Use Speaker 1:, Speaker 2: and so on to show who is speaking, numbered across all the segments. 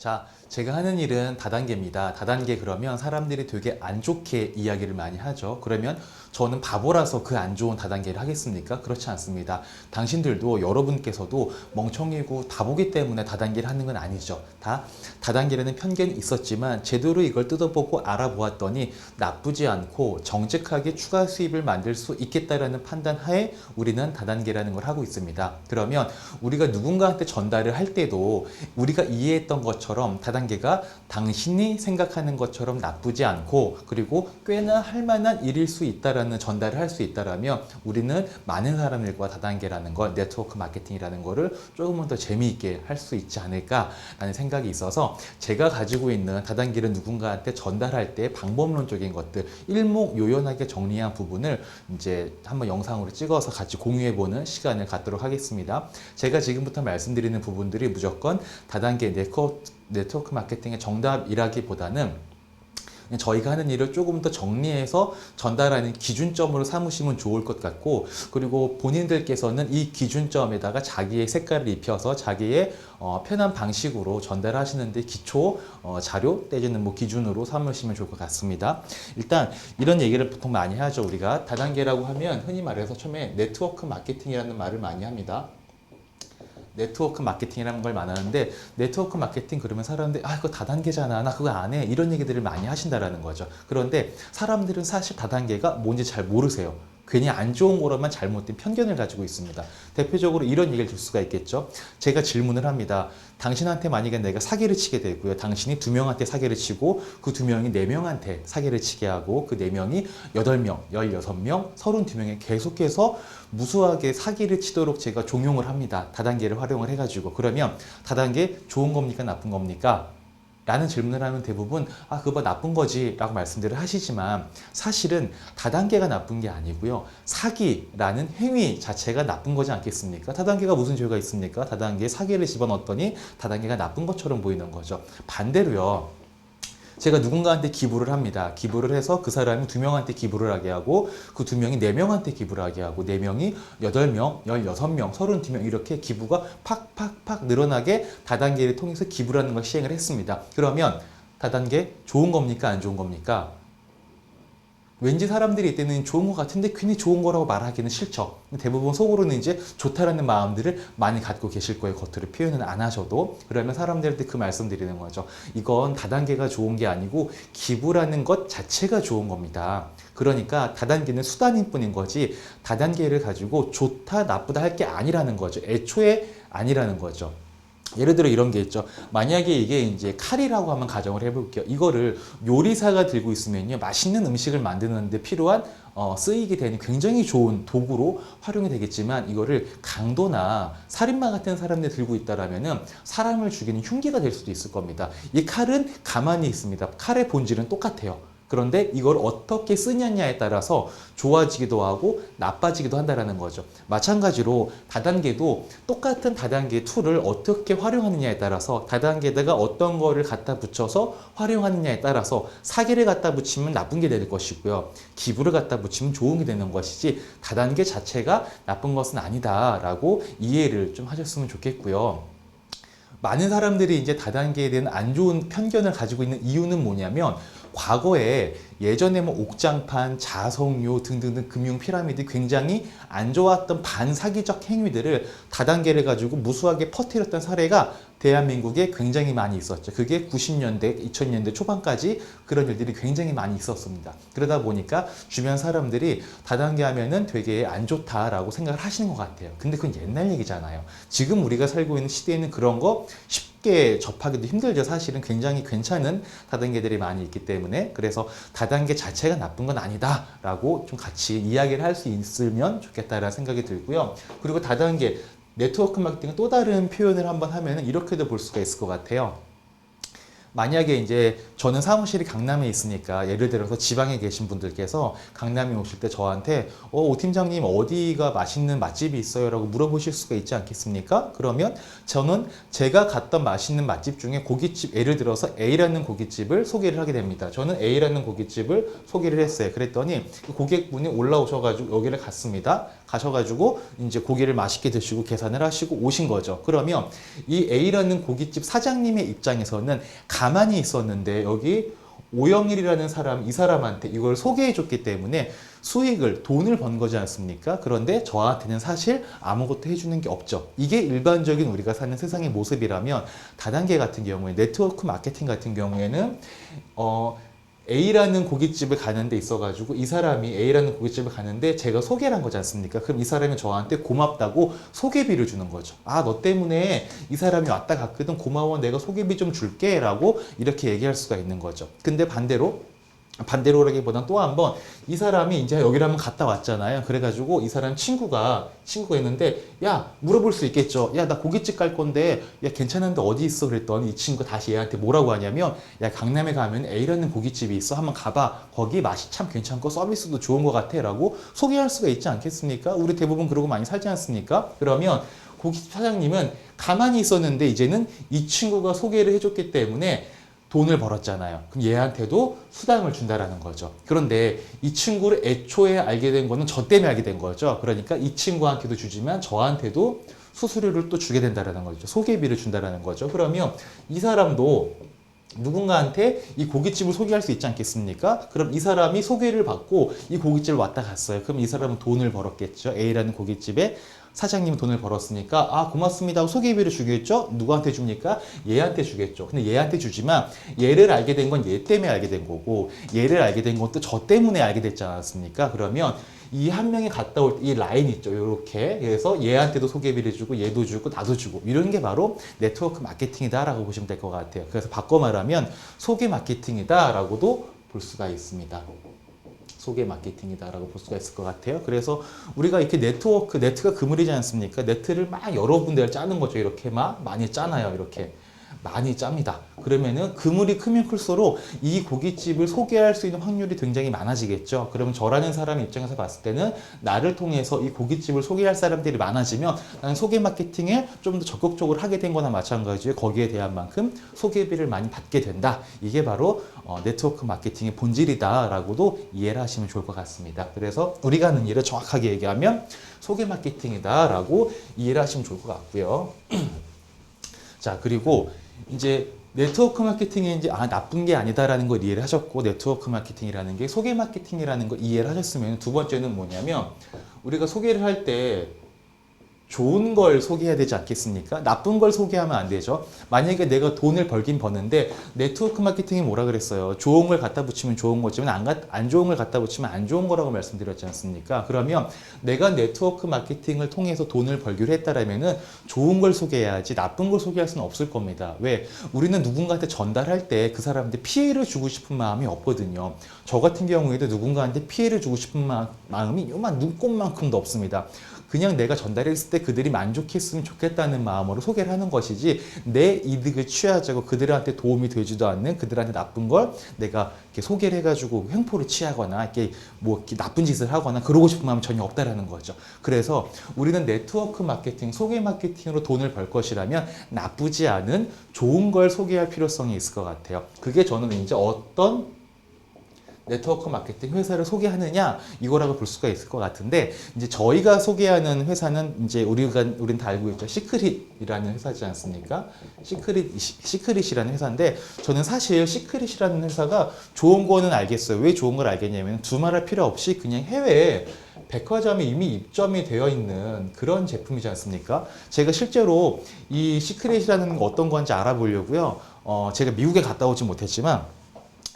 Speaker 1: 자, 제가 하는 일은 다단계입니다. 다단계 그러면 사람들이 되게 안 좋게 이야기를 많이 하죠. 그러면 저는 바보라서 그 안 좋은 다단계를 하겠습니까? 그렇지 않습니다. 당신들도 여러분께서도 멍청이고 바보기 때문에 다단계를 하는 건 아니죠. 다 다단계라는 편견이 있었지만 제대로 이걸 뜯어보고 알아보았더니 나쁘지 않고 정직하게 추가 수입을 만들 수 있겠다라는 판단 하에 우리는 다단계라는 걸 하고 있습니다. 그러면 우리가 누군가한테 전달을 할 때도 우리가 이해했던 것처럼 다단계가 당신이 생각하는 것처럼 나쁘지 않고 그리고 꽤나 할 만한 일일 수 있다라는 전달을 할 수 있다라면 우리는 많은 사람들과 다단계라는 걸 네트워크 마케팅이라는 거를 조금은 더 재미있게 할 수 있지 않을까라는 생각이 있어서 제가 가지고 있는 다단계를 누군가한테 전달할 때 방법론적인 것들 일목요연하게 정리한 부분을 이제 한번 영상으로 찍어서 같이 공유해보는 시간을 갖도록 하겠습니다. 제가 지금부터 말씀드리는 부분들이 무조건 다단계 네트워크 마케팅의 정답이라기보다는 저희가 하는 일을 조금 더 정리해서 전달하는 기준점으로 삼으시면 좋을 것 같고 그리고 본인들께서는 이 기준점에다가 자기의 색깔을 입혀서 자기의 편한 방식으로 전달하시는데 기초 자료 내지는 뭐 기준으로 삼으시면 좋을 것 같습니다. 일단 이런 얘기를 보통 많이 하죠. 우리가 다단계라고 하면 흔히 말해서 처음에 네트워크 마케팅이라는 말을 많이 합니다. 네트워크 마케팅이라는 걸 말하는데 네트워크 마케팅 그러면 사람들이 그거 다단계잖아 나 그거 안 해 이런 얘기들을 많이 하신다라는 거죠. 그런데 사람들은 사실 다단계가 뭔지 잘 모르세요. 괜히 안 좋은 거로만 잘못된 편견을 가지고 있습니다. 대표적으로 이런 얘기를 들 수가 있겠죠. 제가 질문을 합니다. 당신한테 만약에 내가 사기를 치게 되고요. 당신이 2명한테 사기를 치고 그 2명이 4명한테 사기를 치게 하고 그 4명이 8명, 16명, 32명에 계속해서 무수하게 사기를 치도록 제가 종용을 합니다. 다단계를 활용을 해가지고. 그러면 다단계 좋은 겁니까? 나쁜 겁니까? 라는 질문을 하면 대부분 그거 나쁜 거지 라고 말씀들을 하시지만 사실은 다단계가 나쁜 게 아니고요. 사기라는 행위 자체가 나쁜 거지 않겠습니까? 다단계가 무슨 죄가 있습니까? 다단계에 사기를 집어넣었더니 다단계가 나쁜 것처럼 보이는 거죠. 반대로요. 제가 누군가한테 기부를 합니다. 기부를 해서 그 사람이 2명한테 기부를 하게 하고 그 2명이 4명한테 기부를 하게 하고 4명이 8명, 16명, 32명 이렇게 기부가 팍팍팍 늘어나게 다단계를 통해서 기부를 하는 걸 시행을 했습니다. 그러면 다단계 좋은 겁니까? 안 좋은 겁니까? 왠지 사람들이 이때는 좋은 것 같은데 괜히 좋은 거라고 말하기는 싫죠. 대부분 속으로는 이제 좋다라는 마음들을 많이 갖고 계실 거예요. 겉으로 표현은 안 하셔도. 그러면 사람들한테 그 말씀 드리는 거죠. 이건 다단계가 좋은 게 아니고 기부라는 것 자체가 좋은 겁니다. 그러니까 다단계는 수단일 뿐인 거지 다단계를 가지고 좋다 나쁘다 할 게 아니라는 거죠. 애초에 아니라는 거죠. 예를 들어 이런 게 있죠. 만약에 이게 이제 칼이라고 한번 가정을 해볼게요. 이거를 요리사가 들고 있으면요. 맛있는 음식을 만드는데 필요한 쓰이게 되는 굉장히 좋은 도구로 활용이 되겠지만 이거를 강도나 살인마 같은 사람들이 들고 있다라면은 사람을 죽이는 흉기가 될 수도 있을 겁니다. 이 칼은 가만히 있습니다. 칼의 본질은 똑같아요. 그런데 이걸 어떻게 쓰느냐에 따라서 좋아지기도 하고 나빠지기도 한다는 거죠. 마찬가지로 다단계도 똑같은 다단계 툴을 어떻게 활용하느냐에 따라서 다단계에다가 어떤 거를 갖다 붙여서 활용하느냐에 따라서 사기를 갖다 붙이면 나쁜 게 될 것이고요. 기부를 갖다 붙이면 좋은 게 되는 것이지 다단계 자체가 나쁜 것은 아니다라고 이해를 좀 하셨으면 좋겠고요. 많은 사람들이 이제 다단계에 대한 안 좋은 편견을 가지고 있는 이유는 뭐냐면 과거에 예전에 뭐 옥장판, 자석료 등등등 금융 피라미드 굉장히 안 좋았던 반사기적 행위들을 다단계를 가지고 무수하게 퍼뜨렸던 사례가 대한민국에 굉장히 많이 있었죠. 그게 90년대, 2000년대 초반까지 그런 일들이 굉장히 많이 있었습니다. 그러다 보니까 주변 사람들이 다단계 하면은 되게 안 좋다라고 생각을 하시는 것 같아요. 근데 그건 옛날 얘기잖아요. 지금 우리가 살고 있는 시대에는 그런 거 쉽게 접하기도 힘들죠. 사실은 굉장히 괜찮은 다단계들이 많이 있기 때문에. 그래서 다단계 자체가 나쁜 건 아니다 라고 좀 같이 이야기를 할 수 있으면 좋겠다라는 생각이 들고요. 그리고 다단계 네트워크 마케팅의 또 다른 표현을 한번 하면 이렇게도 볼 수가 있을 것 같아요. 만약에 이제 저는 사무실이 강남에 있으니까 예를 들어서 지방에 계신 분들께서 강남에 오실 때 저한테 오 팀장님 어디가 맛있는 맛집이 있어요? 라고 물어보실 수가 있지 않겠습니까? 그러면 저는 제가 갔던 맛있는 맛집 중에 고깃집 예를 들어서 A라는 고깃집을 소개를 하게 됩니다. 저는 A라는 고깃집을 소개를 했어요. 그랬더니 고객분이 올라오셔가지고 여기를 갔습니다. 가셔가지고 이제 고기를 맛있게 드시고 계산을 하시고 오신 거죠. 그러면 이 A라는 고깃집 사장님의 입장에서는 가만히 있었는데 여기 오영일이라는 사람, 이 사람한테 이걸 소개해 줬기 때문에 수익을, 돈을 번 거지 않습니까? 그런데 저한테는 사실 아무것도 해주는 게 없죠. 이게 일반적인 우리가 사는 세상의 모습이라면 다단계 같은 경우에, 네트워크 마케팅 같은 경우에는 A라는 고깃집을 가는 데 있어가지고 이 사람이 A라는 고깃집을 가는데 제가 소개를 한 거지 않습니까? 그럼 이 사람이 저한테 고맙다고 소개비를 주는 거죠. 아, 너 때문에 이 사람이 왔다 갔거든. 고마워. 내가 소개비 좀 줄게. 라고 이렇게 얘기할 수가 있는 거죠. 근데 반대로라기보단 또 한 번 이 사람이 이제 여기를 한번 갔다 왔잖아요. 그래가지고 이 사람 친구가 있는데 야, 물어볼 수 있겠죠. 야, 나 고깃집 갈 건데 야, 괜찮은데 어디 있어? 그랬더니 이 친구가 다시 얘한테 뭐라고 하냐면 야, 강남에 가면 A라는 고깃집이 있어. 한번 가봐. 거기 맛이 참 괜찮고 서비스도 좋은 것 같아. 라고 소개할 수가 있지 않겠습니까? 우리 대부분 그러고 많이 살지 않습니까? 그러면 고깃집 사장님은 가만히 있었는데 이제는 이 친구가 소개를 해줬기 때문에 돈을 벌었잖아요. 그럼 얘한테도 수당을 준다라는 거죠. 그런데 이 친구를 애초에 알게 된 거는 저 때문에 알게 된 거죠. 그러니까 이 친구한테도 주지만 저한테도 수수료를 또 주게 된다라는 거죠. 소개비를 준다라는 거죠. 그러면 이 사람도 누군가한테 이 고깃집을 소개할 수 있지 않겠습니까? 그럼 이 사람이 소개를 받고 이 고깃집을 왔다 갔어요. 그럼 이 사람은 돈을 벌었겠죠. A라는 고깃집에 사장님이 돈을 벌었으니까 아, 고맙습니다 하고 소개비를 주겠죠. 누구한테 줍니까? 얘한테 주겠죠. 근데 얘한테 주지만 얘를 알게 된 건 얘 때문에 알게 된 거고 얘를 알게 된 것도 저 때문에 알게 됐지 않았습니까? 그러면 이 한 명이 갔다 올 때 이 라인 있죠. 이렇게. 그래서 얘한테도 소개비를 주고 얘도 주고 나도 주고 이런 게 바로 네트워크 마케팅이다라고 보시면 될 것 같아요. 그래서 바꿔 말하면 소개 마케팅이다라고도 볼 수가 있습니다. 소개 마케팅이다라고 볼 수가 있을 것 같아요. 그래서 우리가 이렇게 네트가 그물이지 않습니까? 네트를 막 여러 군데를 짜는 거죠. 이렇게 막 많이 짜나요. 이렇게 많이 짭니다. 그러면은 그물이 크면 클수록 이 고깃집을 소개할 수 있는 확률이 굉장히 많아지겠죠. 그러면 저라는 사람 입장에서 봤을 때는 나를 통해서 이 고깃집을 소개할 사람들이 많아지면 나는 소개 마케팅을 좀 더 적극적으로 하게 된 거나 마찬가지에 거기에 대한 만큼 소개비를 많이 받게 된다. 이게 바로 네트워크 마케팅의 본질이다라고도 이해를 하시면 좋을 것 같습니다. 그래서 우리가 하는 일을 정확하게 얘기하면 소개 마케팅이다라고 이해를 하시면 좋을 것 같고요. 자, 그리고 이제 네트워크 마케팅이 이제 나쁜 게 아니다라는 걸 이해를 하셨고 네트워크 마케팅이라는 게 소개 마케팅이라는 걸 이해를 하셨으면 두 번째는 뭐냐면 우리가 소개를 할 때 좋은 걸 소개해야 되지 않겠습니까? 나쁜 걸 소개하면 안 되죠. 만약에 내가 돈을 벌긴 버는데 네트워크 마케팅이 뭐라 그랬어요? 좋은 걸 갖다 붙이면 좋은 거지만 안 좋은 걸 갖다 붙이면 안 좋은 거라고 말씀드렸지 않습니까? 그러면 내가 네트워크 마케팅을 통해서 돈을 벌기로 했다라면은 좋은 걸 소개해야지 나쁜 걸 소개할 수는 없을 겁니다. 왜? 우리는 누군가한테 전달할 때 그 사람한테 피해를 주고 싶은 마음이 없거든요. 저 같은 경우에도 누군가한테 피해를 주고 싶은 마음이 요만 눈꼽만큼도 없습니다. 그냥 내가 전달했을 때 그들이 만족했으면 좋겠다는 마음으로 소개를 하는 것이지 내 이득을 취하자고 그들한테 도움이 되지도 않는 그들한테 나쁜 걸 내가 이렇게 소개를 해가지고 횡포를 취하거나 이렇게 이렇게 나쁜 짓을 하거나 그러고 싶은 마음이 전혀 없다라는 거죠. 그래서 우리는 네트워크 마케팅, 소개 마케팅으로 돈을 벌 것이라면 나쁘지 않은 좋은 걸 소개할 필요성이 있을 것 같아요. 그게 저는 이제 어떤 네트워크 마케팅 회사를 소개하느냐 이거라고 볼 수가 있을 것 같은데 이제 저희가 소개하는 회사는 이제 우린 다 알고 있죠. 시크릿이라는 회사지 않습니까? 시크릿이라는 회사인데 저는 사실 시크릿이라는 회사가 좋은 거는 알겠어요. 왜 좋은 걸 알겠냐면 두말할 필요 없이 그냥 해외에 백화점에 이미 입점이 되어 있는 그런 제품이지 않습니까? 제가 실제로 이 시크릿이라는 거 어떤 건지 알아보려고요. 제가 미국에 갔다 오지 못했지만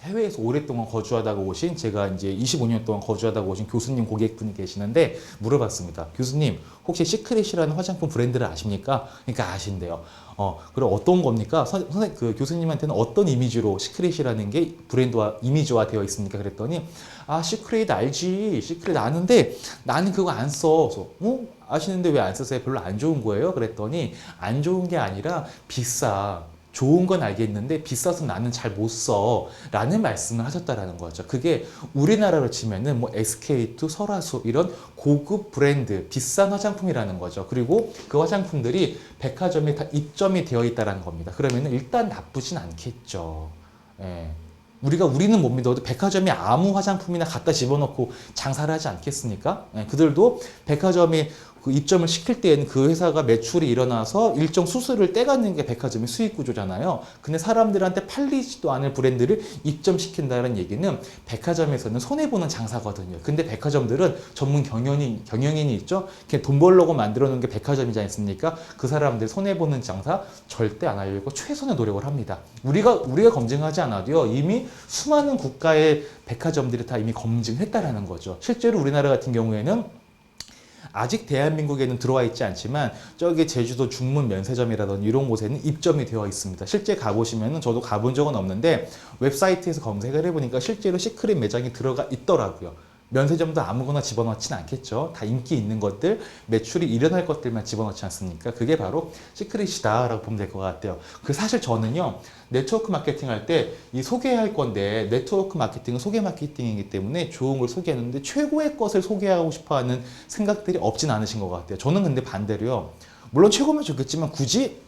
Speaker 1: 해외에서 오랫동안 거주하다가 오신 제가 이제 25년 동안 거주하다가 오신 교수님 고객분이 계시는데 물어봤습니다. 교수님 혹시 시크릿이라는 화장품 브랜드를 아십니까? 그러니까 아신대요. 그럼 어떤 겁니까? 선생님 그 교수님한테는 어떤 이미지로 시크릿이라는 게 브랜드와 이미지화 되어 있습니까? 그랬더니 아 시크릿 알지. 시크릿 아는데 나는 그거 안 써. 그래서 아시는데 왜 안 쓰세요? 별로 안 좋은 거예요? 그랬더니 안 좋은 게 아니라 비싸. 좋은 건 알겠는데 비싸서 나는 잘 못 써 라는 말씀을 하셨다라는 거죠. 그게 우리나라로 치면은 뭐 SK2, 설화수 이런 고급 브랜드 비싼 화장품이라는 거죠. 그리고 그 화장품들이 백화점에 다 입점이 되어 있다는 겁니다. 그러면은 일단 나쁘진 않겠죠. 예. 우리는 못 믿어도 백화점이 아무 화장품이나 갖다 집어넣고 장사를 하지 않겠습니까? 예, 그들도 백화점이 그 입점을 시킬 때에는 그 회사가 매출이 일어나서 일정 수수료를 떼가는 게 백화점의 수익 구조잖아요. 근데 사람들한테 팔리지도 않을 브랜드를 입점시킨다는 얘기는 백화점에서는 손해보는 장사거든요. 근데 백화점들은 전문 경영인이 있죠? 그냥 돈 벌려고 만들어 놓은 게 백화점이지 않습니까? 그 사람들 손해보는 장사 절대 안 하려고 최선의 노력을 합니다. 우리가 검증하지 않아도요, 이미 수많은 국가의 백화점들이 다 이미 검증했다라는 거죠. 실제로 우리나라 같은 경우에는 아직 대한민국에는 들어와 있지 않지만 저기 제주도 중문 면세점이라든지 이런 곳에는 입점이 되어 있습니다. 실제 가보시면은 저도 가본 적은 없는데 웹사이트에서 검색을 해보니까 실제로 시크릿 매장이 들어가 있더라고요. 면세점도 아무거나 집어넣진 않겠죠. 다 인기 있는 것들, 매출이 일어날 것들만 집어넣지 않습니까? 그게 바로 시크릿이다라고 보면 될 것 같아요. 그 사실 저는요, 네트워크 마케팅 할 때 이 소개할 건데 네트워크 마케팅은 소개 마케팅이기 때문에 좋은 걸 소개하는데 최고의 것을 소개하고 싶어 하는 생각들이 없진 않으신 것 같아요. 저는 근데 반대로요. 물론 최고면 좋겠지만 굳이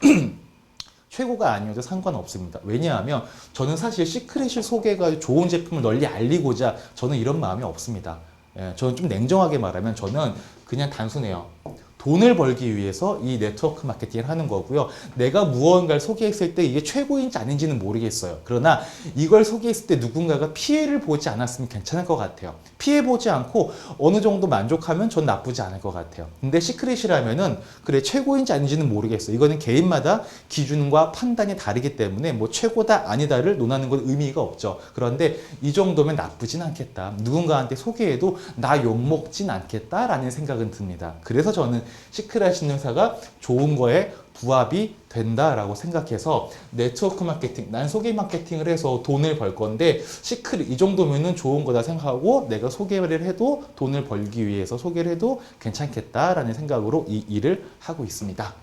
Speaker 1: 최고가 아니어도 상관없습니다. 왜냐하면 저는 사실 시크릿을 소개가 좋은 제품을 널리 알리고자 저는 이런 마음이 없습니다. 예, 저는 좀 냉정하게 말하면 저는 그냥 단순해요. 돈을 벌기 위해서 이 네트워크 마케팅을 하는 거고요. 내가 무언가를 소개했을 때 이게 최고인지 아닌지는 모르겠어요. 그러나 이걸 소개했을 때 누군가가 피해를 보지 않았으면 괜찮을 것 같아요. 피해 보지 않고 어느 정도 만족하면 전 나쁘지 않을 것 같아요. 근데 시크릿이라면은 그래 최고인지 아닌지는 모르겠어요. 이거는 개인마다 기준과 판단이 다르기 때문에 뭐 최고다 아니다를 논하는 건 의미가 없죠. 그런데 이 정도면 나쁘진 않겠다. 누군가한테 소개해도 나 욕먹진 않겠다라는 생각은 듭니다. 그래서 저는 시크릿 신용사가 좋은 거에 부합이 된다라고 생각해서 네트워크 마케팅, 난 소개 마케팅을 해서 돈을 벌 건데 시크릿 이 정도면은 좋은 거다 생각하고 내가 소개를 해도 돈을 벌기 위해서 소개를 해도 괜찮겠다라는 생각으로 이 일을 하고 있습니다.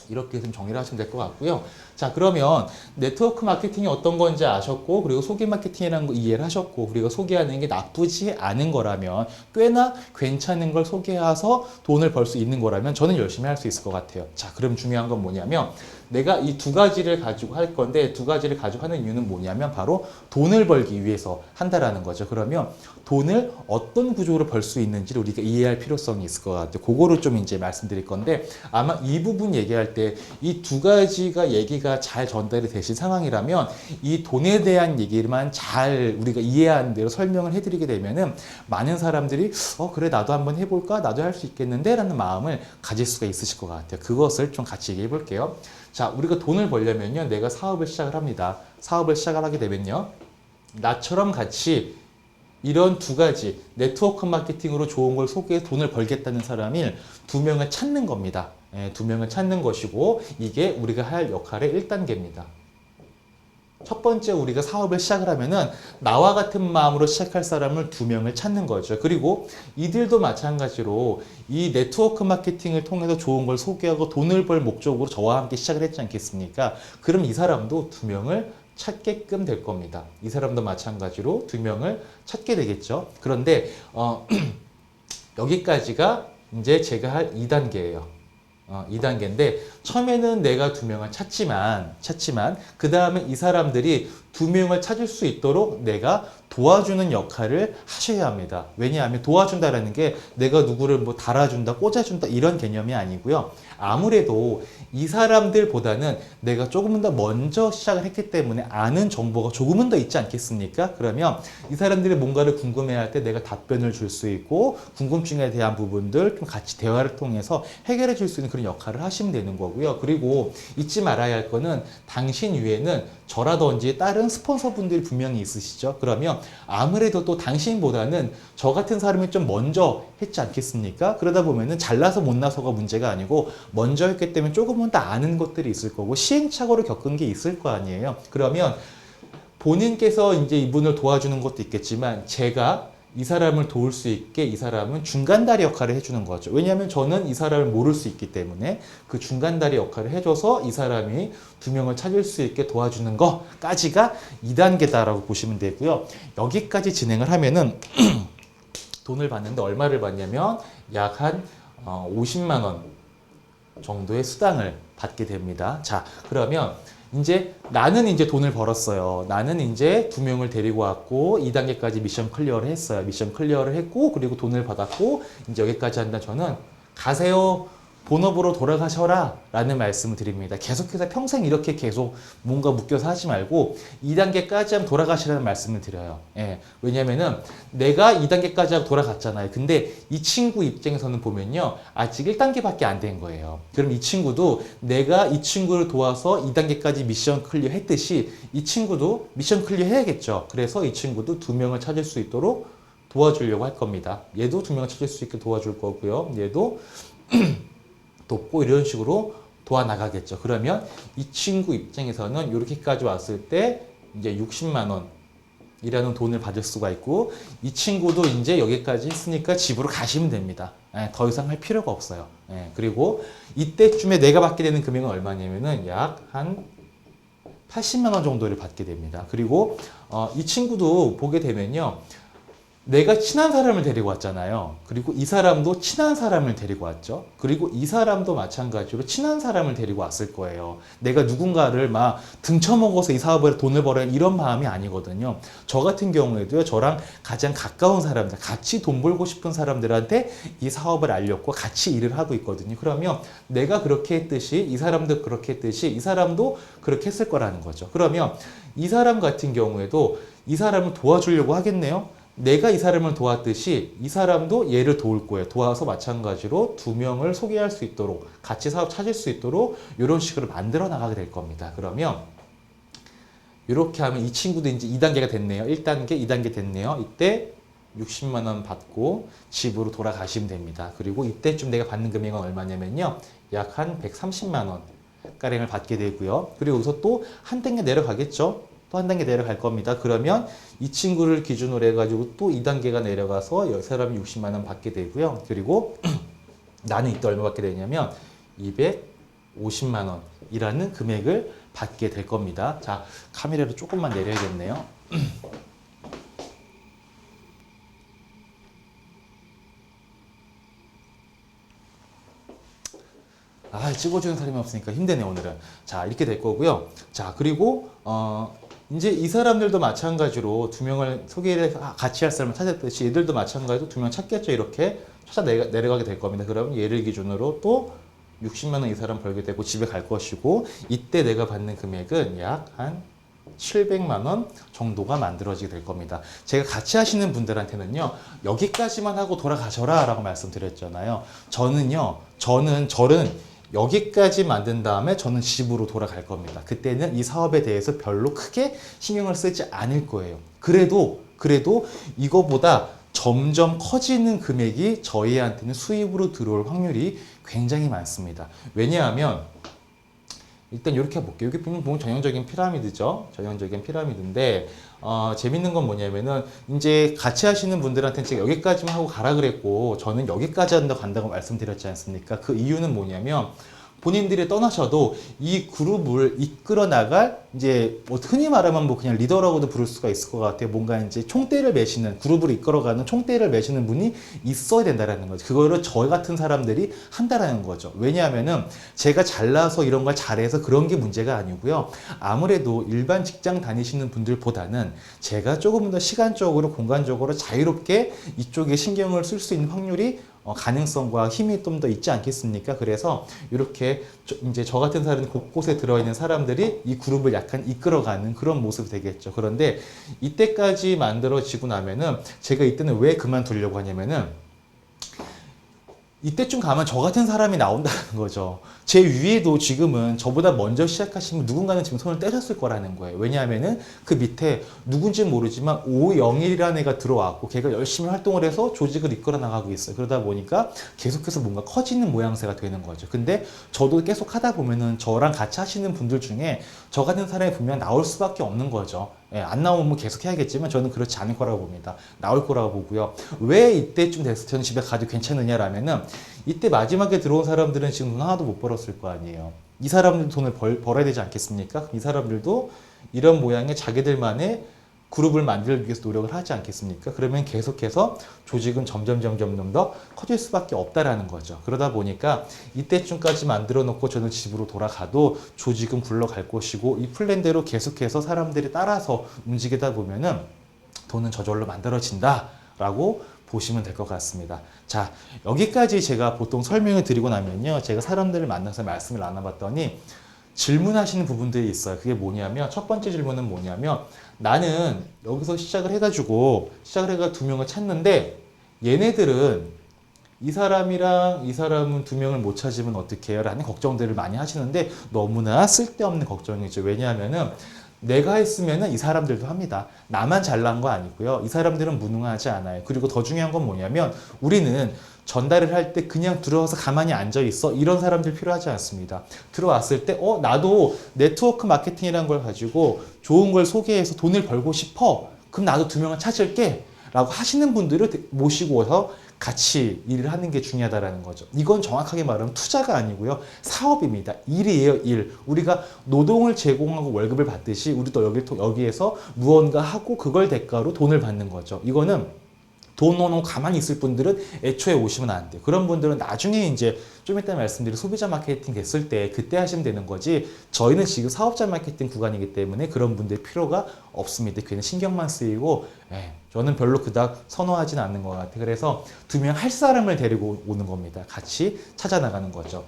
Speaker 1: 이렇게 좀 정리를 하시면 될 것 같고요. 자, 그러면 네트워크 마케팅이 어떤 건지 아셨고, 그리고 소개 마케팅이라는 거 이해를 하셨고, 그리고 소개하는 게 나쁘지 않은 거라면, 꽤나 괜찮은 걸 소개해서 돈을 벌 수 있는 거라면 저는 열심히 할 수 있을 것 같아요. 자, 그럼 중요한 건 뭐냐면, 내가 이 두 가지를 가지고 할 건데, 두 가지를 가지고 하는 이유는 뭐냐면, 바로 돈을 벌기 위해서 한다라는 거죠. 그러면 돈을 어떤 구조로 벌 수 있는지를 우리가 이해할 필요성이 있을 것 같아요. 그거를 좀 이제 말씀드릴 건데, 아마 이 부분 얘기할 때 이 두 가지가 얘기가 잘 전달이 되신 상황이라면 이 돈에 대한 얘기만 잘 우리가 이해하는 대로 설명을 해드리게 되면은 많은 사람들이 그래 나도 한번 해볼까 나도 할 수 있겠는데 라는 마음을 가질 수가 있으실 것 같아요. 그것을 좀 같이 얘기해 볼게요. 자, 우리가 돈을 벌려면요 내가 사업을 시작을 합니다. 사업을 시작을 하게 되면요 나처럼 같이 이런 두 가지 네트워크 마케팅으로 좋은 걸 소개해 돈을 벌겠다는 사람이 두 명을 찾는 겁니다. 예, 두 명을 찾는 것이고 이게 우리가 할 역할의 1단계입니다. 첫 번째 우리가 사업을 시작을 하면은 나와 같은 마음으로 시작할 사람을 두 명을 찾는 거죠. 그리고 이들도 마찬가지로 이 네트워크 마케팅을 통해서 좋은 걸 소개하고 돈을 벌 목적으로 저와 함께 시작을 했지 않겠습니까? 그럼 이 사람도 두 명을 찾게끔 될 겁니다. 이 사람도 마찬가지로 두 명을 찾게 되겠죠. 그런데 여기까지가 이제 제가 할 2단계예요. 2단계인데 처음에는 내가 두 명을 찾지만 그 다음에 이 사람들이 두 명을 찾을 수 있도록 내가 도와주는 역할을 하셔야 합니다. 왜냐하면 도와준다라는 게 내가 누구를 뭐 달아준다, 꽂아준다 이런 개념이 아니고요. 아무래도 이 사람들보다는 내가 조금은 더 먼저 시작을 했기 때문에 아는 정보가 조금은 더 있지 않겠습니까? 그러면 이 사람들이 뭔가를 궁금해할 때 내가 답변을 줄 수 있고 궁금증에 대한 부분들 좀 같이 대화를 통해서 해결해 줄 수 있는 그런 역할을 하시면 되는 거고요. 그리고 잊지 말아야 할 거는 당신 위에는 저라든지 다른 스폰서분들이 분명히 있으시죠. 그러면 아무래도 또 당신보다는 저 같은 사람이 좀 먼저 했지 않겠습니까? 그러다 보면은 잘나서 못나서가 문제가 아니고 먼저 했기 때문에 조금은 더 아는 것들이 있을 거고 시행착오를 겪은 게 있을 거 아니에요. 그러면 본인께서 이제 이분을 도와주는 것도 있겠지만 제가 이 사람을 도울 수 있게 이 사람은 중간다리 역할을 해주는 거죠. 왜냐하면 저는 이 사람을 모를 수 있기 때문에 그 중간다리 역할을 해줘서 이 사람이 두 명을 찾을 수 있게 도와주는 거까지가 2단계다라고 보시면 되고요. 여기까지 진행을 하면은 돈을 받는데 얼마를 받냐면 약 한 50만 원 정도의 수당을 받게 됩니다. 자, 그러면 이제 나는 이제 돈을 벌었어요. 나는 이제 두 명을 데리고 왔고 2단계까지 미션 클리어를 했어요. 미션 클리어를 했고 그리고 돈을 받았고 이제 여기까지 한다. 저는 가세요. 본업으로 돌아가셔라 라는 말씀을 드립니다. 계속해서 평생 이렇게 계속 뭔가 묶여서 하지 말고 2단계까지 하면 돌아가시라는 말씀을 드려요. 예. 왜냐면은 내가 2단계까지 하고 돌아갔잖아요. 근데 이 친구 입장에서는 보면요. 아직 1단계밖에 안 된 거예요. 그럼 이 친구도 내가 이 친구를 도와서 2단계까지 미션 클리어 했듯이 이 친구도 미션 클리어 해야겠죠. 그래서 이 친구도 두 명을 찾을 수 있도록 도와주려고 할 겁니다. 얘도 두 명을 찾을 수 있게 도와줄 거고요. 얘도 돕고 이런 식으로 도와나가겠죠. 그러면 이 친구 입장에서는 이렇게까지 왔을 때 이제 60만 원이라는 돈을 받을 수가 있고 이 친구도 이제 여기까지 했으니까 집으로 가시면 됩니다. 예, 더 이상 할 필요가 없어요. 예, 그리고 이때쯤에 내가 받게 되는 금액은 얼마냐면은 약 한 80만 원 정도를 받게 됩니다. 그리고 이 친구도 보게 되면요. 내가 친한 사람을 데리고 왔잖아요. 그리고 이 사람도 친한 사람을 데리고 왔죠. 그리고 이 사람도 마찬가지로 친한 사람을 데리고 왔을 거예요. 내가 누군가를 막 등쳐먹어서 이 사업에 돈을 벌어야 이런 마음이 아니거든요. 저 같은 경우에도요. 저랑 가장 가까운 사람들, 같이 돈 벌고 싶은 사람들한테 이 사업을 알렸고 같이 일을 하고 있거든요. 그러면 내가 그렇게 했듯이 이 사람도 그렇게 했듯이 이 사람도 그렇게 했을 거라는 거죠. 그러면 이 사람 같은 경우에도 이 사람을 도와주려고 하겠네요. 내가 이 사람을 도왔듯이 이 사람도 얘를 도울 거예요. 도와서 마찬가지로 두 명을 소개할 수 있도록 같이 사업 찾을 수 있도록 이런 식으로 만들어 나가게 될 겁니다. 그러면 이렇게 하면 이 친구도 이제 2단계가 됐네요. 1단계, 2단계 됐네요. 이때 60만 원 받고 집으로 돌아가시면 됩니다. 그리고 이때쯤 내가 받는 금액은 얼마냐면요. 약 한 130만 원 가량을 받게 되고요. 그리고 여기서 또 한 단계 내려가겠죠. 또 한 단계 내려갈 겁니다. 그러면 이 친구를 기준으로 해가지고 또 2단계가 내려가서 이 사람이 60만 원 받게 되고요. 그리고 나는 이때 얼마 받게 되냐면 250만 원이라는 금액을 받게 될 겁니다. 자, 카메라를 조금만 내려야겠네요. 찍어주는 사람이 없으니까 힘드네, 오늘은. 자, 이렇게 될 거고요. 자, 그리고, 이제 이 사람들도 마찬가지로 두 명을 소개를 같이 할 사람을 찾았듯이 얘들도 마찬가지로 두 명 찾겠죠. 이렇게 찾아 내려가게 될 겁니다. 그러면 얘를 기준으로 또 60만 원 이 사람 벌게 되고 집에 갈 것이고 이때 내가 받는 금액은 약 한 700만 원 정도가 만들어지게 될 겁니다. 제가 같이 하시는 분들한테는요. 여기까지만 하고 돌아가셔라 라고 말씀드렸잖아요. 저는 여기까지 만든 다음에 저는 집으로 돌아갈 겁니다. 그때는 이 사업에 대해서 별로 크게 신경을 쓰지 않을 거예요. 그래도 이거보다 점점 커지는 금액이 저희한테는 수입으로 들어올 확률이 굉장히 많습니다. 왜냐하면 일단 이렇게 해볼게요. 여기 보면 전형적인 피라미드죠. 전형적인 피라미드인데 재밌는 건 뭐냐면은 이제 같이 하시는 분들한테는 제가 여기까지만 하고 가라 그랬고 저는 여기까지 간다고 말씀드렸지 않습니까? 그 이유는 뭐냐면 본인들이 떠나셔도 이 그룹을 이끌어 나갈 이제 뭐 흔히 말하면 뭐 그냥 리더라고도 부를 수가 있을 것 같아요. 뭔가 이제 총대를 매시는 그룹을 이끌어가는 총대를 매시는 분이 있어야 된다라는 거죠. 그거를 저 같은 사람들이 한다라는 거죠. 왜냐하면은 제가 잘나서 이런 걸 잘해서 그런 게 문제가 아니고요. 아무래도 일반 직장 다니시는 분들보다는 제가 조금 더 시간적으로 공간적으로 자유롭게 이쪽에 신경을 쓸 수 있는 확률이 가능성과 힘이 좀 더 있지 않겠습니까? 그래서 이렇게 이제 저 같은 사람이 곳곳에 들어있는 사람들이 이 그룹을 약간 이끌어가는 그런 모습이 되겠죠. 그런데 이때까지 만들어지고 나면은 제가 이때는 왜 그만두려고 하냐면은 이때쯤 가면 저 같은 사람이 나온다는 거죠. 제 위에도 지금은 저보다 먼저 시작하시면 누군가는 지금 손을 떼셨을 거라는 거예요. 왜냐하면은 그 밑에 누군지는 모르지만 오영일이라는 애가 들어왔고 걔가 열심히 활동을 해서 조직을 이끌어 나가고 있어요. 그러다 보니까 계속해서 뭔가 커지는 모양새가 되는 거죠. 근데 저도 계속 하다 보면은 저랑 같이 하시는 분들 중에 저 같은 사람이 분명 나올 수밖에 없는 거죠. 예, 안 나오면 계속 해야겠지만 저는 그렇지 않을 거라고 봅니다. 나올 거라고 보고요. 왜 이때쯤 돼서 저는 집에 가도 괜찮느냐라면은 이때 마지막에 들어온 사람들은 지금 돈 하나도 못 벌었을 거 아니에요. 이 사람들 돈을 벌어야 되지 않겠습니까? 이 사람들도 이런 모양의 자기들만의 그룹을 만들기 위해서 노력을 하지 않겠습니까? 그러면 계속해서 조직은 점점 더 커질 수밖에 없다라는 거죠. 그러다 보니까 이때쯤까지 만들어 놓고 저는 집으로 돌아가도 조직은 굴러갈 것이고 이 플랜대로 계속해서 사람들이 따라서 움직이다 보면은 돈은 저절로 만들어진다라고 보시면 될 것 같습니다. 자, 여기까지 제가 보통 설명을 드리고 나면요. 제가 사람들을 만나서 말씀을 나눠봤더니 질문하시는 부분들이 있어요. 그게 뭐냐면 첫 번째 질문은 뭐냐면 나는 여기서 시작을 해가지고 두 명을 찾는데 얘네들은 이 사람이랑 이 사람은 두 명을 못 찾으면 어떻게 해요? 라는 걱정들을 많이 하시는데 너무나 쓸데없는 걱정이죠. 왜냐하면은 내가 했으면은 이 사람들도 합니다. 나만 잘난 거 아니고요. 이 사람들은 무능하지 않아요. 그리고 더 중요한 건 뭐냐면 우리는 전달을 할 때 그냥 들어와서 가만히 앉아 있어. 이런 사람들 필요하지 않습니다. 들어왔을 때, 나도 네트워크 마케팅이라는 걸 가지고 좋은 걸 소개해서 돈을 벌고 싶어. 그럼 나도 두 명을 찾을게. 라고 하시는 분들을 모시고 와서 같이 일을 하는 게 중요하다는 거죠. 이건 정확하게 말하면 투자가 아니고요. 사업입니다. 일이에요, 일. 우리가 노동을 제공하고 월급을 받듯이 우리도 여기에서 무언가 하고 그걸 대가로 돈을 받는 거죠. 이거는 돈 넣어놓고 가만히 있을 분들은 애초에 오시면 안 돼요. 그런 분들은 나중에 이제 좀 이따 말씀드릴 소비자 마케팅 됐을 때 그때 하시면 되는 거지 저희는 지금 사업자 마케팅 구간이기 때문에 그런 분들 필요가 없습니다. 괜히 신경만 쓰이고 저는 별로 그닥 선호하지는 않는 것 같아요. 그래서 두 명 할 사람을 데리고 오는 겁니다. 같이 찾아나가는 거죠.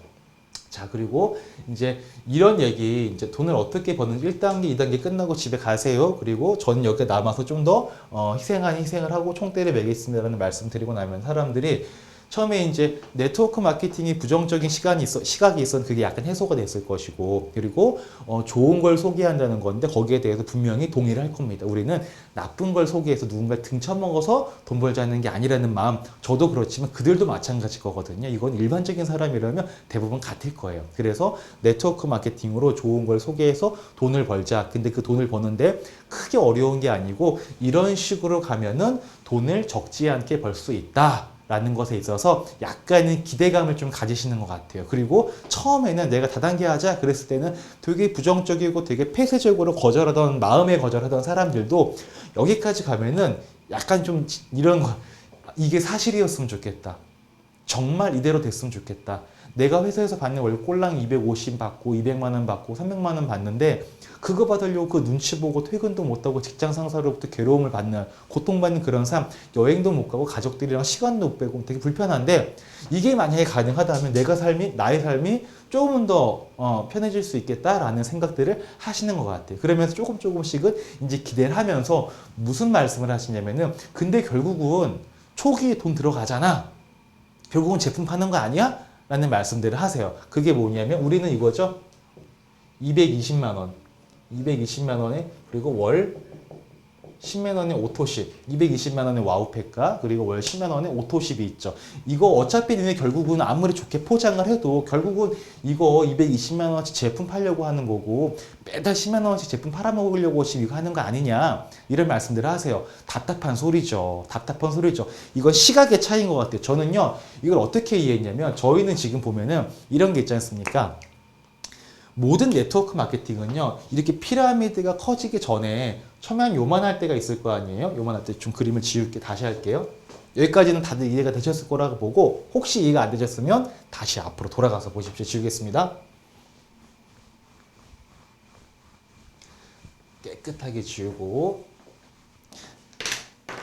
Speaker 1: 자, 그리고 이제 이런 얘기, 이제 돈을 어떻게 버는지 1단계, 2단계 끝나고 집에 가세요. 그리고 저는 여기 남아서 좀 더 희생을 하고 총대를 매겠습니다라는 말씀 드리고 나면 사람들이 처음에 이제 네트워크 마케팅이 부정적인 시각이 있었는데 그게 약간 해소가 됐을 것이고 그리고 좋은 걸 소개한다는 건데 거기에 대해서 분명히 동의를 할 겁니다. 우리는 나쁜 걸 소개해서 누군가 등쳐먹어서 돈 벌자는 게 아니라는 마음 저도 그렇지만 그들도 마찬가지일 거거든요. 이건 일반적인 사람이라면 대부분 같을 거예요. 그래서 네트워크 마케팅으로 좋은 걸 소개해서 돈을 벌자. 근데 그 돈을 버는데 크게 어려운 게 아니고 이런 식으로 가면은 돈을 적지 않게 벌 수 있다. 라는 것에 있어서 약간의 기대감을 좀 가지시는 것 같아요. 그리고 처음에는 내가 다단계 하자 그랬을 때는 되게 부정적이고 되게 폐쇄적으로 마음에 거절하던 사람들도 여기까지 가면은 약간 좀 이런 거, 이게 사실이었으면 좋겠다. 정말 이대로 됐으면 좋겠다. 내가 회사에서 받는 월급 꼴랑 250 받고 200만 원 받고 300만 원 받는데 그거 받으려고 그 눈치 보고 퇴근도 못하고 직장 상사로부터 괴로움을 받는 고통받는 그런 삶 여행도 못 가고 가족들이랑 시간도 못 빼고 되게 불편한데 이게 만약에 가능하다면 나의 삶이 조금 더 편해질 수 있겠다라는 생각들을 하시는 것 같아요. 그러면서 조금씩은 이제 기대를 하면서 무슨 말씀을 하시냐면은 근데 결국은 초기에 돈 들어가잖아. 결국은 제품 파는 거 아니야? 라는 말씀들을 하세요. 그게 뭐냐면 우리는 이거죠. 220만 원. 220만 원에 그리고 월 10만 원의 오토십, 220만 원의 와우팩과 그리고 월 10만 원의 오토십이 있죠. 이거 어차피 니네 결국은 아무리 좋게 포장을 해도 결국은 이거 220만 원어치 제품 팔려고 하는 거고 매달 10만 원어치 제품 팔아먹으려고 지금 이거 하는 거 아니냐 이런 말씀들을 하세요. 답답한 소리죠. 이건 시각의 차이인 것 같아요. 저는요 이걸 어떻게 이해했냐면 저희는 지금 보면은 이런 게 있지 않습니까? 모든 네트워크 마케팅은요 이렇게 피라미드가 커지기 전에 처음에 한 요만할 때가 있을 거 아니에요. 요만할 때 좀 그림을 지울게 다시 할게요. 여기까지는 다들 이해가 되셨을 거라고 보고 혹시 이해가 안 되셨으면 다시 앞으로 돌아가서 보십시오. 지우겠습니다. 깨끗하게 지우고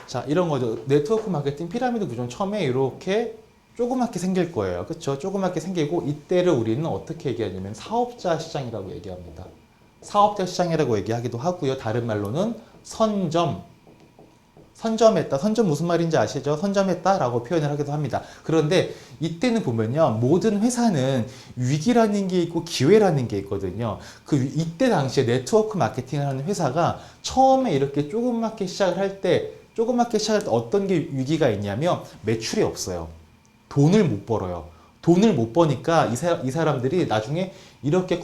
Speaker 1: 자 이런 거죠. 네트워크 마케팅 피라미드 구조는 처음에 이렇게 조그맣게 생길 거예요. 그렇죠? 조그맣게 생기고 이때를 우리는 어떻게 얘기하냐면 사업자 시장이라고 얘기합니다. 사업자 시장이라고 얘기하기도 하고요. 다른 말로는 선점했다. 선점 무슨 말인지 아시죠? 선점했다라고 표현을 하기도 합니다. 그런데 이때는 보면요. 모든 회사는 위기라는 게 있고 기회라는 게 있거든요. 이때 당시에 네트워크 마케팅을 하는 회사가 처음에 이렇게 조그맣게 시작을 할 때 어떤 게 위기가 있냐면 매출이 없어요. 돈을 못 벌어요. 돈을 못 버니까 이 사람들이 나중에 이렇게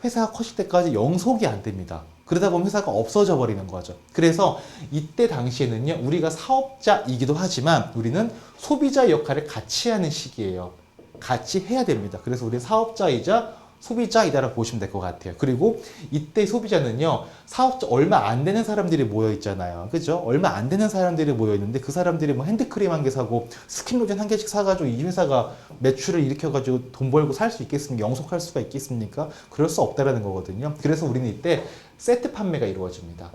Speaker 1: 회사가 커질 때까지 영속이 안 됩니다. 그러다 보면 회사가 없어져 버리는 거죠. 그래서 이때 당시에는요, 우리가 사업자이기도 하지만 우리는 소비자 역할을 같이 하는 시기예요. 같이 해야 됩니다. 그래서 우리는 사업자이자 소비자이다라고 보시면 될 것 같아요. 그리고 이때 소비자는요, 사업자 얼마 안 되는 사람들이 모여 있잖아요. 그죠? 얼마 안 되는 사람들이 모여 있는데 그 사람들이 뭐 핸드크림 한 개 사고 스킨로션 한 개씩 사가지고 이 회사가 매출을 일으켜가지고 돈 벌고 살 수 있겠습니까? 영속할 수가 있겠습니까? 그럴 수 없다라는 거거든요. 그래서 우리는 이때 세트 판매가 이루어집니다.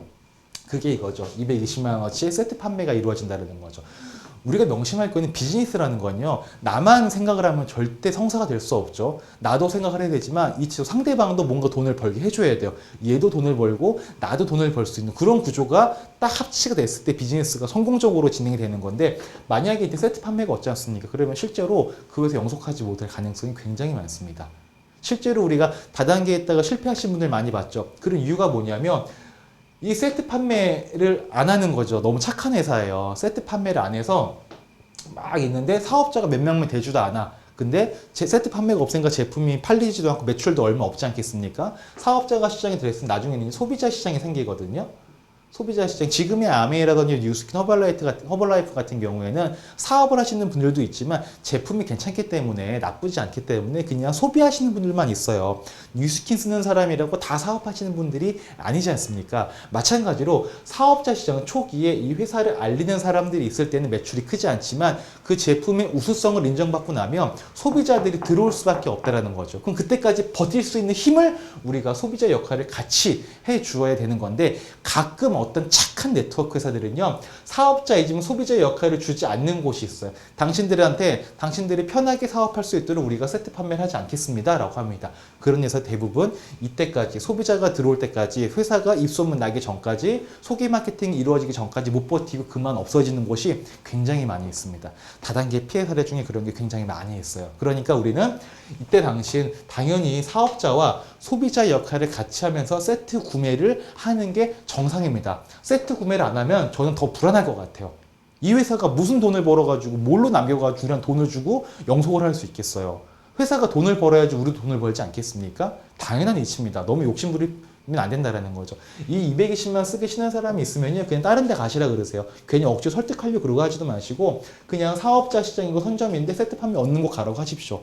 Speaker 1: 그게 이거죠. 220만 원어치의 세트 판매가 이루어진다는 거죠. 우리가 명심할 거는 비즈니스라는 건요, 나만 생각을 하면 절대 성사가 될 수 없죠. 나도 생각을 해야 되지만 이 상대방도 뭔가 돈을 벌게 해줘야 돼요. 얘도 돈을 벌고 나도 돈을 벌 수 있는 그런 구조가 딱 합치가 됐을 때 비즈니스가 성공적으로 진행이 되는 건데, 만약에 이때 세트 판매가 없지 않습니까? 그러면 실제로 그것에 영속하지 못할 가능성이 굉장히 많습니다. 실제로 우리가 다단계에다가 실패하신 분들 많이 봤죠. 그런 이유가 뭐냐면 이 세트 판매를 안 하는 거죠. 너무 착한 회사예요. 세트 판매를 안 해서 막 있는데 사업자가 몇 명만 되지도 않아. 근데 세트 판매가 없으니까 제품이 팔리지도 않고 매출도 얼마 없지 않겠습니까? 사업자가 시장에 들어있으면 나중에는 소비자 시장이 생기거든요. 소비자 시장, 지금의 아메이라든지 뉴스킨, 허벌라이프 같은 경우에는 사업을 하시는 분들도 있지만 제품이 괜찮기 때문에, 나쁘지 않기 때문에 그냥 소비하시는 분들만 있어요. 뉴스킨 쓰는 사람이라고 다 사업하시는 분들이 아니지 않습니까? 마찬가지로 사업자 시장은 초기에 이 회사를 알리는 사람들이 있을 때는 매출이 크지 않지만 그 제품의 우수성을 인정받고 나면 소비자들이 들어올 수밖에 없다는 거죠. 그럼 그때까지 버틸 수 있는 힘을 우리가 소비자 역할을 같이 해 주어야 되는 건데, 가끔 어떤 착한 네트워크 회사들은요, 사업자이지만 소비자 역할을 주지 않는 곳이 있어요. 당신들이 편하게 사업할 수 있도록 우리가 세트 판매를 하지 않겠습니다 라고 합니다. 그런 회사 대부분 이때까지, 소비자가 들어올 때까지, 회사가 입소문 나기 전까지, 소개 마케팅이 이루어지기 전까지 못 버티고 그만 없어지는 곳이 굉장히 많이 있습니다. 다단계 피해 사례 중에 그런 게 굉장히 많이 있어요. 그러니까 우리는 이때 당시엔 당연히 사업자와 소비자 역할을 같이 하면서 세트 구매를 하는 게 정상입니다. 세트 구매를 안 하면 저는 더 불안할 것 같아요. 이 회사가 무슨 돈을 벌어가지고 뭘로 남겨가지고 우리랑 돈을 주고 영속을 할 수 있겠어요. 회사가 돈을 벌어야지 우리도 돈을 벌지 않겠습니까? 당연한 이치입니다. 너무 욕심부리면 안 된다는 거죠. 이 220만 쓰기 싫은 사람이 있으면요, 그냥 다른 데 가시라 그러세요. 괜히 억지로 설득하려고 그러고 하지도 마시고 그냥 사업자 시장이고 선점인데 세트 판매 얻는 거 가라고 하십시오.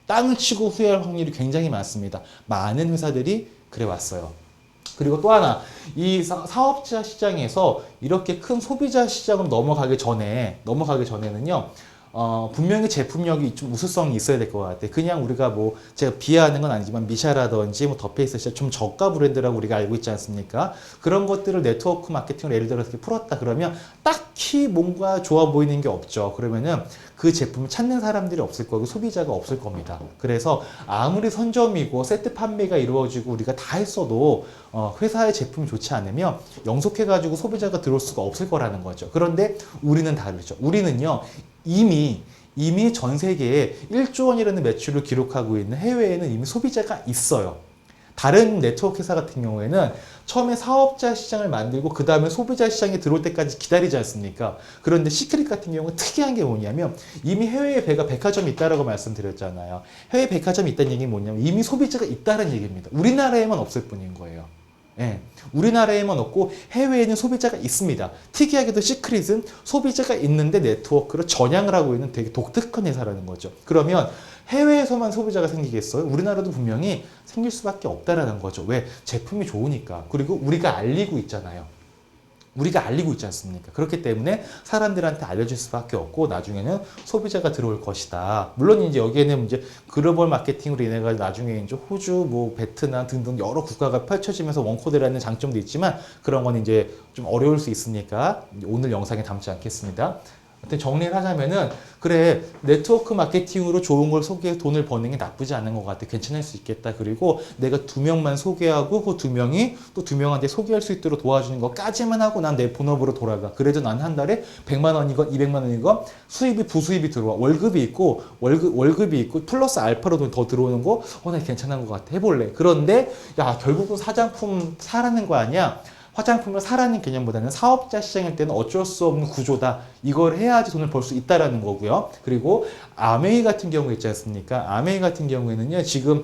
Speaker 1: 땅을 치고 후회할 확률이 굉장히 많습니다. 많은 회사들이 그래 왔어요. 그리고 또 하나, 이 사업자 시장에서 이렇게 큰 소비자 시장으로 넘어가기 전에는요, 분명히 제품력이 좀 우수성이 있어야 될 것 같아요. 그냥 우리가 뭐, 제가 비하하는 건 아니지만 미샤라든지 뭐 더페이스 시장 좀 저가 브랜드라고 우리가 알고 있지 않습니까? 그런 것들을 네트워크 마케팅으로 예를 들어서 이렇게 풀었다 그러면 딱히 뭔가 좋아 보이는 게 없죠. 그러면은 그 제품을 찾는 사람들이 없을 거고 소비자가 없을 겁니다. 그래서 아무리 선점이고 세트 판매가 이루어지고 우리가 다 했어도 회사의 제품이 좋지 않으면 영속해가지고 소비자가 들어올 수가 없을 거라는 거죠. 그런데 우리는 다르죠. 우리는요, 이미 전 세계에 1조 원이라는 매출을 기록하고 있는 해외에는 이미 소비자가 있어요. 다른 네트워크 회사 같은 경우에는 처음에 사업자 시장을 만들고 그 다음에 소비자 시장에 들어올 때까지 기다리지 않습니까? 그런데 시크릿 같은 경우는 특이한 게 뭐냐면 이미 해외에 백화점이 있다라고 말씀드렸잖아요. 해외 백화점이 있다는 얘기는 뭐냐면 이미 소비자가 있다는 얘기입니다. 우리나라에만 없을 뿐인 거예요. 예, 우리나라에만 없고 해외에는 소비자가 있습니다. 특이하게도 시크릿은 소비자가 있는데 네트워크로 전향을 하고 있는 되게 독특한 회사라는 거죠. 그러면 해외에서만 소비자가 생기겠어요? 우리나라도 분명히 생길 수밖에 없다라는 거죠. 왜? 제품이 좋으니까. 그리고 우리가 알리고 있잖아요. 우리가 알리고 있지 않습니까? 그렇기 때문에 사람들한테 알려줄 수밖에 없고 나중에는 소비자가 들어올 것이다. 물론 이제 여기에는 이제 글로벌 마케팅으로 인해 가지고 나중에 이제 호주, 뭐 베트남 등등 여러 국가가 펼쳐지면서 원코드라는 장점도 있지만 그런 건 이제 좀 어려울 수 있으니까 오늘 영상에 담지 않겠습니다. 하여튼 정리를 하자면은 그래, 네트워크 마케팅으로 좋은 걸 소개해 돈을 버는 게 나쁘지 않은 것 같아. 괜찮을 수 있겠다. 그리고 내가 2명만 소개하고 그 2명이 또 2명한테 소개할 수 있도록 도와주는 것까지만 하고 난 내 본업으로 돌아가. 그래도 난 한 달에 100만 원이건 200만 원이건 수입이 부수입이 들어와. 월급이 있고 월급이 있고 플러스 알파로 더 들어오는 거 나 괜찮은 것 같아. 해볼래. 그런데 야, 결국은 사장품 사라는 거 아니야. 화장품을 사라는 개념보다는 사업자 시장일 때는 어쩔 수 없는 구조다. 이걸 해야지 돈을 벌 수 있다라는 거고요. 그리고 아메이 같은 경우 있지 않습니까? 아메이 같은 경우에는요, 지금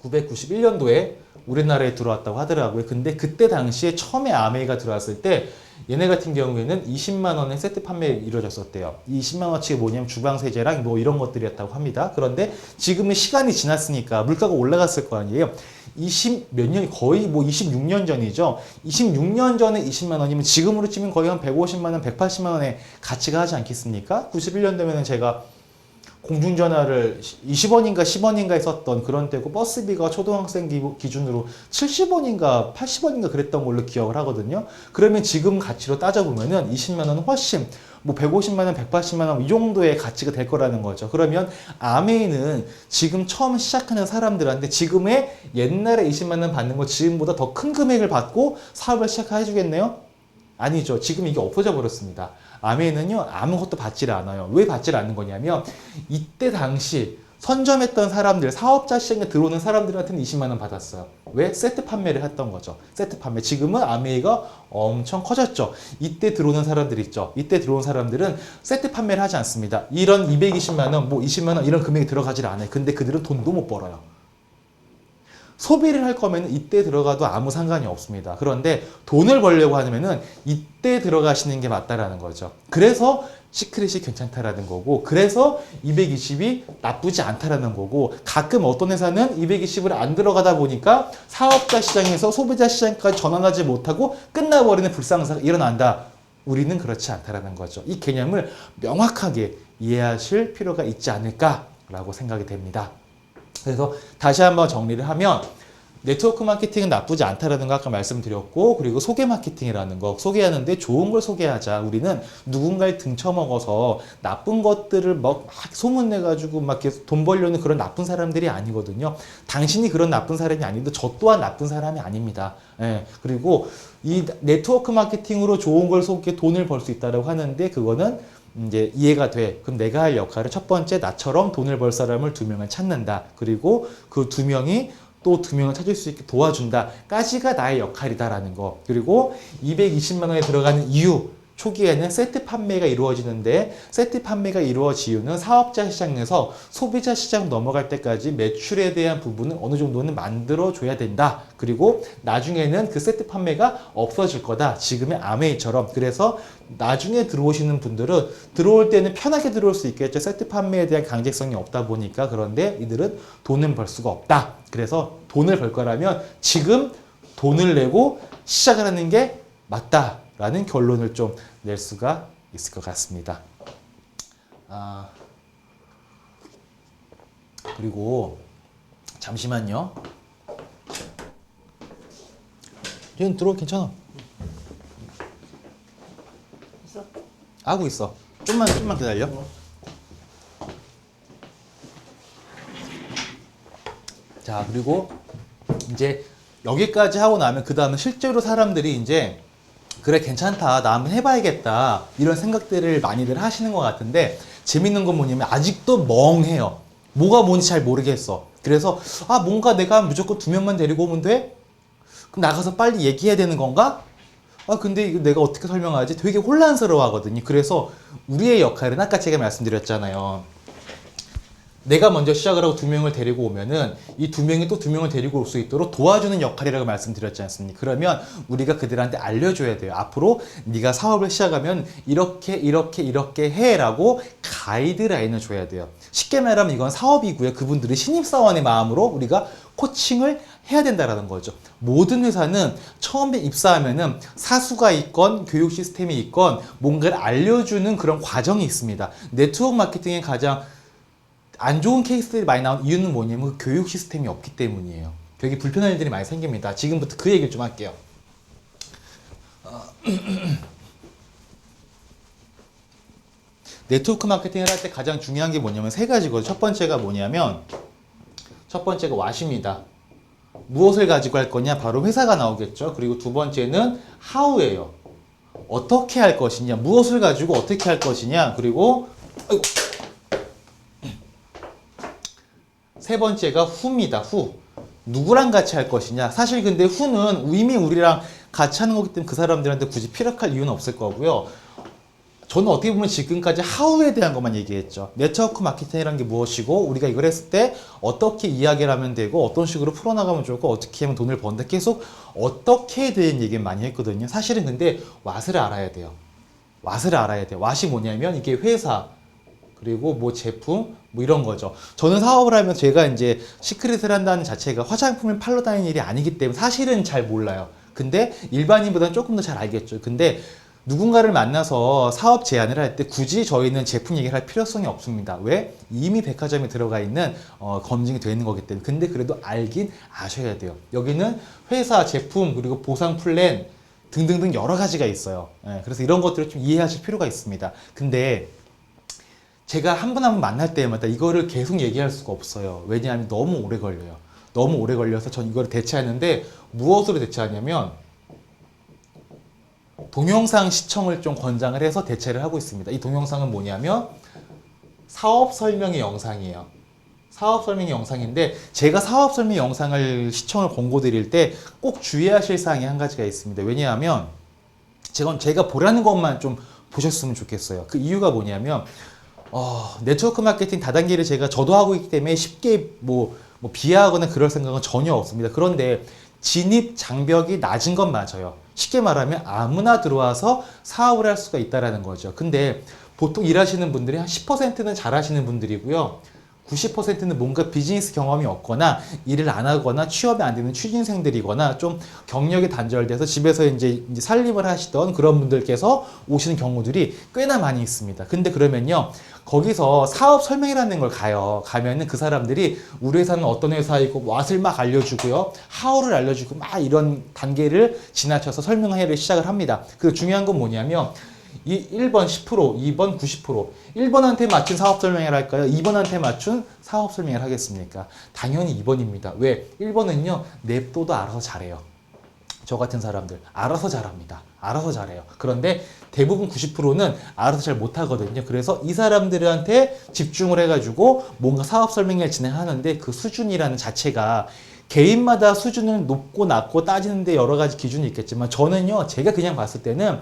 Speaker 1: 1991년도에 우리나라에 들어왔다고 하더라고요. 근데 그때 당시에 처음에 아메이가 들어왔을 때 얘네 같은 경우에는 20만 원의 세트 판매가 이루어졌었대요. 20만 원어치가 뭐냐면 주방세제랑 뭐 이런 것들이었다고 합니다. 그런데 지금은 시간이 지났으니까 물가가 올라갔을 거 아니에요. 20 몇 년이 거의 뭐 26년 전이죠. 26년 전에 20만 원이면 지금으로 치면 거의 한 150만 원, 180만 원의 가치가 하지 않겠습니까? 91년 되면은 제가 공중전화를 20원인가 10원인가에 썼던 그런 때고 버스비가 초등학생 기준으로 70원인가 80원인가 그랬던 걸로 기억을 하거든요. 그러면 지금 가치로 따져보면은 20만 원은 훨씬 뭐 150만 원, 180만 원 이 정도의 가치가 될 거라는 거죠. 그러면 아메이는 지금 처음 시작하는 사람들한테 지금의 옛날에 20만 원 받는 거 지금보다 더 큰 금액을 받고 사업을 시작해 주겠네요? 아니죠. 지금 이게 없어져 버렸습니다. 아메이는요 아무것도 받지를 않아요. 왜 받지를 않는 거냐면 이때 당시 선점했던 사람들, 사업자 시장에 들어오는 사람들한테는 20만 원 받았어요. 왜? 세트 판매를 했던 거죠. 세트 판매. 지금은 아메이가 엄청 커졌죠. 이때 들어오는 사람들 있죠. 이때 들어온 사람들은 세트 판매를 하지 않습니다. 이런 220만 원, 뭐 20만 원 이런 금액이 들어가질 않아요. 근데 그들은 돈도 못 벌어요. 소비를 할 거면 이때 들어가도 아무 상관이 없습니다. 그런데 돈을 벌려고 하면은 이때 들어가시는 게 맞다라는 거죠. 그래서 시크릿이 괜찮다라는 거고, 그래서 220이 나쁘지 않다라는 거고, 가끔 어떤 회사는 220을 안 들어가다 보니까 사업자 시장에서 소비자 시장까지 전환하지 못하고 끝나버리는 불상사가 일어난다. 우리는 그렇지 않다라는 거죠. 이 개념을 명확하게 이해하실 필요가 있지 않을까라고 생각이 됩니다. 그래서 다시 한번 정리를 하면 네트워크 마케팅은 나쁘지 않다라는 거 아까 말씀드렸고, 그리고 소개 마케팅이라는 거, 소개하는데 좋은 걸 소개하자. 우리는 누군가를 등쳐먹어서 나쁜 것들을 막 소문내가지고 막 계속 돈 벌려는 그런 나쁜 사람들이 아니거든요. 당신이 그런 나쁜 사람이 아닌데 저 또한 나쁜 사람이 아닙니다. 예. 그리고 이 네트워크 마케팅으로 좋은 걸 소개 돈을 벌 수 있다라고 하는데 그거는 이제 이해가 돼. 그럼 내가 할 역할은 첫 번째 나처럼 돈을 벌 사람을 2명을 찾는다. 그리고 그 2명이 또 2명을 찾을 수 있게 도와준다까지가 나의 역할이다라는 거. 그리고 220만 원에 들어가는 이유. 초기에는 세트 판매가 이루어지는데 세트 판매가 이루어진 이유는 사업자 시장에서 소비자 시장 넘어갈 때까지 매출에 대한 부분은 어느 정도는 만들어줘야 된다. 그리고 나중에는 그 세트 판매가 없어질 거다. 지금의 아메이처럼. 그래서 나중에 들어오시는 분들은 들어올 때는 편하게 들어올 수 있겠죠. 세트 판매에 대한 강제성이 없다 보니까. 그런데 이들은 돈은 벌 수가 없다. 그래서 돈을 벌 거라면 지금 돈을 내고 시작을 하는 게 맞다. 라는 결론을 좀 낼 수가 있을 것 같습니다. 그리고 잠시만요. 얘는 들어오 괜찮아.
Speaker 2: 있어?
Speaker 1: 하고 있어. 좀만 기다려. 자, 그리고 이제 여기까지 하고 나면 그 다음에 실제로 사람들이 이제 그래 괜찮다 나 한번 해봐야겠다 이런 생각들을 많이들 하시는 것 같은데 재밌는 건 뭐냐면 아직도 멍해요. 뭐가 뭔지 잘 모르겠어. 그래서 뭔가 내가 무조건 2명만 데리고 오면 돼? 그럼 나가서 빨리 얘기해야 되는 건가? 근데 이거 내가 어떻게 설명하지? 되게 혼란스러워 하거든요. 그래서 우리의 역할은 아까 제가 말씀드렸잖아요. 내가 먼저 시작을 하고 2명을 데리고 오면은 이 2명이 또 2명을 데리고 올 수 있도록 도와주는 역할이라고 말씀드렸지 않습니까? 그러면 우리가 그들한테 알려줘야 돼요. 앞으로 네가 사업을 시작하면 이렇게 해라고 가이드라인을 줘야 돼요. 쉽게 말하면 이건 사업이고요. 그분들이 신입사원의 마음으로 우리가 코칭을 해야 된다라는 거죠. 모든 회사는 처음에 입사하면은 사수가 있건 교육 시스템이 있건 뭔가를 알려주는 그런 과정이 있습니다. 네트워크 마케팅의 가장 안 좋은 케이스들이 많이 나온 이유는 뭐냐면 그 교육 시스템이 없기 때문이에요. 되게 불편한 일들이 많이 생깁니다. 지금부터 그 얘기를 좀 할게요. 네트워크 마케팅을 할 때 가장 중요한 게 뭐냐면 3가지거든요. 첫 번째가 뭐냐면 첫 번째가 what입니다. 무엇을 가지고 할 거냐? 바로 회사가 나오겠죠. 그리고 두 번째는 how예요. 어떻게 할 것이냐? 무엇을 가지고 어떻게 할 것이냐? 그리고 세 번째가 who입니다. who. 누구랑 같이 할 것이냐. 사실 근데 who는 이미 우리랑 같이 하는 거기 때문에 그 사람들한테 굳이 피력할 이유는 없을 거고요. 저는 어떻게 보면 지금까지 하우에 대한 것만 얘기했죠. 네트워크 마케팅이라는 게 무엇이고 우리가 이걸 했을 때 어떻게 이야기를 하면 되고 어떤 식으로 풀어나가면 좋고 어떻게 하면 돈을 버는다 계속 어떻게에 대한 얘기를 많이 했거든요. 사실은 근데 왓을 알아야 돼요. 왓을 알아야 돼요. 왓이 뭐냐면 이게 회사 그리고 뭐 제품 뭐 이런 거죠. 저는 사업을 하면 제가 이제 시크릿을 한다는 자체가 화장품을 팔러 다니는 일이 아니기 때문에 사실은 잘 몰라요. 근데 일반인보다는 조금 더 잘 알겠죠. 근데 누군가를 만나서 사업 제안을 할 때 굳이 저희는 제품 얘기를 할 필요성이 없습니다. 왜? 이미 백화점에 들어가 있는 검증이 되어 있는 거기 때문에. 근데 그래도 알긴 아셔야 돼요. 여기는 회사, 제품, 그리고 보상 플랜 등등등 여러 가지가 있어요. 그래서 이런 것들을 좀 이해하실 필요가 있습니다. 근데 제가 한 분 한 분 만날 때마다 이거를 계속 얘기할 수가 없어요. 왜냐하면 너무 오래 걸려요. 너무 오래 걸려서 전 이거를 대체하는데 무엇으로 대체하냐면 동영상 시청을 좀 권장을 해서 대체를 하고 있습니다. 이 동영상은 뭐냐면 사업 설명의 영상이에요. 사업 설명의 영상인데 제가 사업 설명 영상을 시청을 권고 드릴 때 꼭 주의하실 사항이 한 가지가 있습니다. 왜냐하면 제가 보라는 것만 좀 보셨으면 좋겠어요. 그 이유가 뭐냐면 네트워크 마케팅 다단계를 저도 하고 있기 때문에 쉽게 뭐 비하하거나 그럴 생각은 전혀 없습니다. 그런데 진입 장벽이 낮은 건 맞아요. 쉽게 말하면 아무나 들어와서 사업을 할 수가 있다는 거죠. 근데 보통 일하시는 분들이 한 10%는 잘하시는 분들이고요. 90%는 뭔가 비즈니스 경험이 없거나 일을 안 하거나 취업이 안 되는 취준생들이거나 좀 경력이 단절돼서 집에서 이제 살림을 하시던 그런 분들께서 오시는 경우들이 꽤나 많이 있습니다. 근데 그러면요. 거기서 사업 설명이라는 걸 가면은 그 사람들이 우리 회사는 어떤 회사이고 왓을 막 알려주고요. 하우를 알려주고 막 이런 단계를 지나쳐서 설명회를 시작을 합니다. 그리고 중요한 건 뭐냐면 이 1번 10%, 2번 90%, 1번한테 맞춘 사업 설명회를 할까요? 2번한테 맞춘 사업 설명회를 하겠습니까? 당연히 2번입니다. 왜? 1번은요, 냅둬도 알아서 잘해요. 저 같은 사람들, 알아서 잘합니다. 알아서 잘해요. 그런데 대부분 90%는 알아서 잘 못하거든요. 그래서 이 사람들한테 집중을 해가지고 뭔가 사업 설명회를 진행하는데 그 수준이라는 자체가 개인마다 수준을 높고 낮고 따지는데 여러 가지 기준이 있겠지만 저는요, 제가 그냥 봤을 때는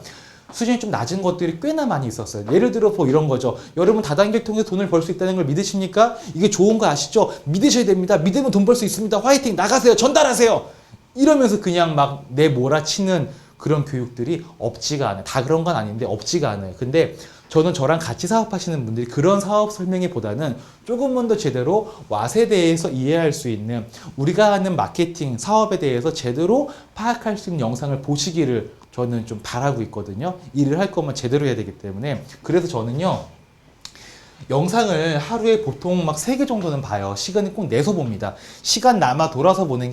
Speaker 1: 수준이 좀 낮은 것들이 꽤나 많이 있었어요. 예를 들어 뭐 이런 거죠. 여러분 다단계를 통해 돈을 벌 수 있다는 걸 믿으십니까? 이게 좋은 거 아시죠? 믿으셔야 됩니다. 믿으면 돈 벌 수 있습니다. 화이팅! 나가세요! 전달하세요! 이러면서 그냥 막 내몰아치는 그런 교육들이 없지가 않아요. 다 그런 건 아닌데 없지가 않아요. 근데 저는 저랑 같이 사업하시는 분들이 그런 사업 설명회보다는 조금만 더 제대로 왓에 대해서 이해할 수 있는 우리가 하는 마케팅, 사업에 대해서 제대로 파악할 수 있는 영상을 보시기를 저는 좀 바라고 있거든요. 일을 할 거면 제대로 해야 되기 때문에. 그래서 저는요. 영상을 하루에 보통 막 3개 정도는 봐요. 시간을 꼭 내서 봅니다. 시간 남아 돌아서 보는 게